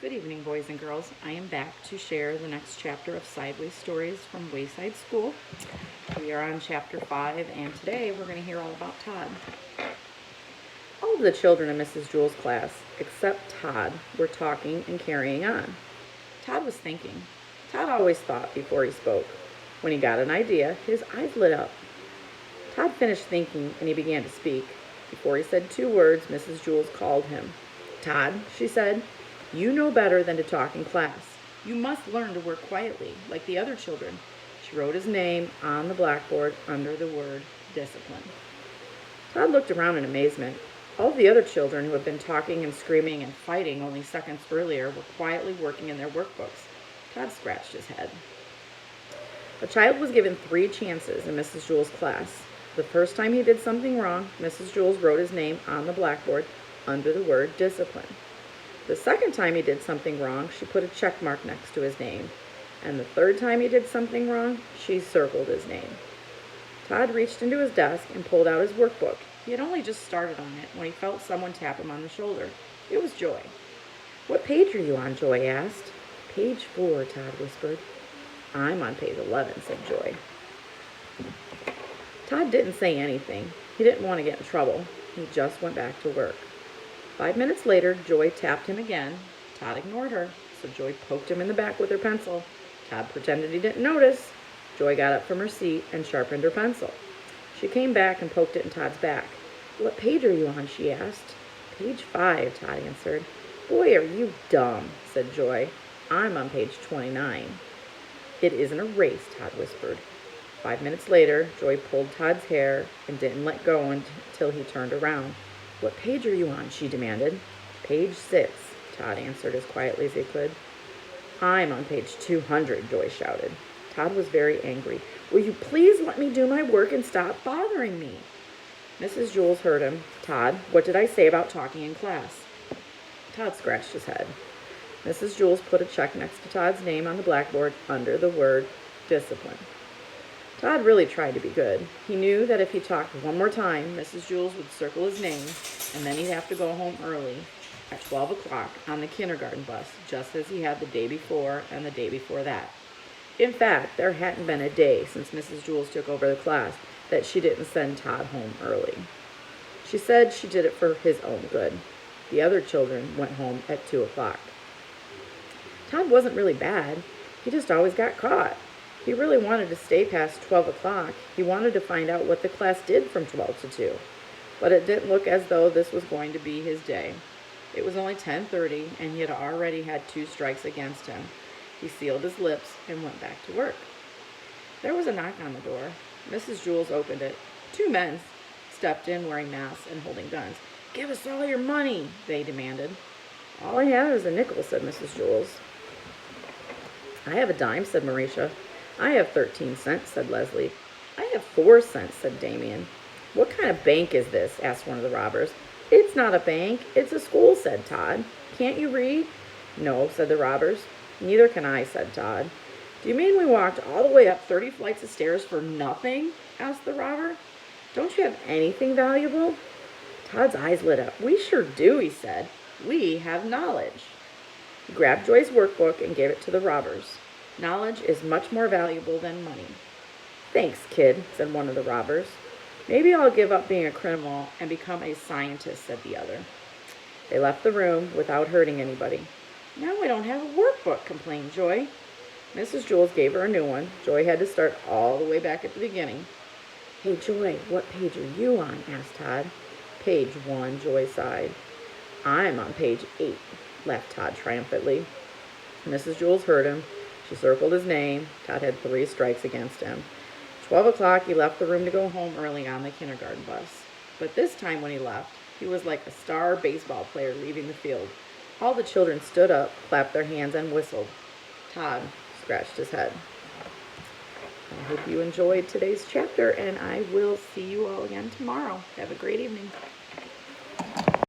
Good evening, boys and girls. I am back to share the next chapter of Sideways Stories from Wayside School. We are on chapter 5, and today we're going to hear all about Todd. All of the children in Mrs. Jewell's class, except Todd, were talking and carrying on. Todd was thinking. Todd always thought before he spoke. When he got an idea, his eyes lit up. Todd finished thinking, and he began to speak. Before he said 2 words, Mrs. Jewell called him. "Todd," she said, "you know better than to talk in class. You must learn to work quietly, like the other children." She wrote his name on the blackboard under the word discipline. Todd looked around in amazement. All the other children who had been talking and screaming and fighting only seconds earlier were quietly working in their workbooks. Todd scratched his head. A child was given 3 chances in Mrs. Jewell's class. The first time he did something wrong, Mrs. Jewell wrote his name on the blackboard under the word discipline. The second time he did something wrong, she put a check mark next to his name. And the third time he did something wrong, she circled his name. Todd reached into his desk and pulled out his workbook. He had only just started on it when he felt someone tap him on the shoulder. It was Joy. "What page are you on?" Joy asked. "Page 4, Todd whispered. "I'm on page 11, said Joy. Todd didn't say anything. He didn't want to get in trouble. He just went back to work. 5 minutes later, Joy tapped him again. Todd ignored her, so Joy poked him in the back with her pencil. Todd pretended he didn't notice. Joy got up from her seat and sharpened her pencil. She came back and poked it in Todd's back. "What page are you on?" she asked. "Page 5, Todd answered. "Boy, are you dumb," said Joy. "I'm on page 29. "It isn't a race," Todd whispered. 5 minutes later, Joy pulled Todd's hair and didn't let go until he turned around. "What page are you on?" she demanded. "Page 6, Todd answered as quietly as he could. "I'm on page 200, Joy shouted. Todd was very angry. "Will you please let me do my work and stop bothering me?" Mrs. Jewell heard him. "Todd, what did I say about talking in class?" Todd scratched his head. Mrs. Jewell put a check next to Todd's name on the blackboard under the word discipline. Todd really tried to be good. He knew that if he talked one more time, Mrs. Jewell would circle his name, and then he'd have to go home early at 12 o'clock on the kindergarten bus, just as he had the day before and the day before that. In fact, there hadn't been a day since Mrs. Jewell took over the class that she didn't send Todd home early. She said she did it for his own good. The other children went home at 2 o'clock. Todd wasn't really bad. He just always got caught. He really wanted to stay past 12 o'clock. He wanted to find out what the class did from 12 to 2. But it didn't look as though this was going to be his day. It was only 10:30, and he had already had 2 strikes against him. He sealed his lips and went back to work. There was a knock on the door. Mrs. Jewell opened it. 2 men stepped in wearing masks and holding guns. "Give us all your money," they demanded. "All I have is a nickel," said Mrs. Jewell. "I have a dime," said Marisha. "I have 13 cents, said Leslie. "I have 4 cents, said Damien. "What kind of bank is this?" asked one of the robbers. "It's not a bank, it's a school," said Todd. "Can't you read?" "No," said the robbers. "Neither can I," said Todd. "Do you mean we walked all the way up 30 flights of stairs for nothing?" asked the robber. "Don't you have anything valuable?" Todd's eyes lit up. "We sure do," he said. "We have knowledge." He grabbed Joy's workbook and gave it to the robbers. "Knowledge is much more valuable than money." "Thanks, kid," said one of the robbers. "Maybe I'll give up being a criminal and become a scientist," said the other. They left the room without hurting anybody. "Now I don't have a workbook," complained Joy. Mrs. Jewell gave her a new one. Joy had to start all the way back at the beginning. "Hey, Joy, what page are you on?" asked Todd. "Page 1, Joy sighed. "I'm on page 8, laughed Todd triumphantly. Mrs. Jewell heard him. She circled his name. Todd had 3 strikes against him. 12 o'clock, he left the room to go home early on the kindergarten bus. But this time when he left, he was like a star baseball player leaving the field. All the children stood up, clapped their hands, and whistled. Todd scratched his head. I hope you enjoyed today's chapter, and I will see you all again tomorrow. Have a great evening.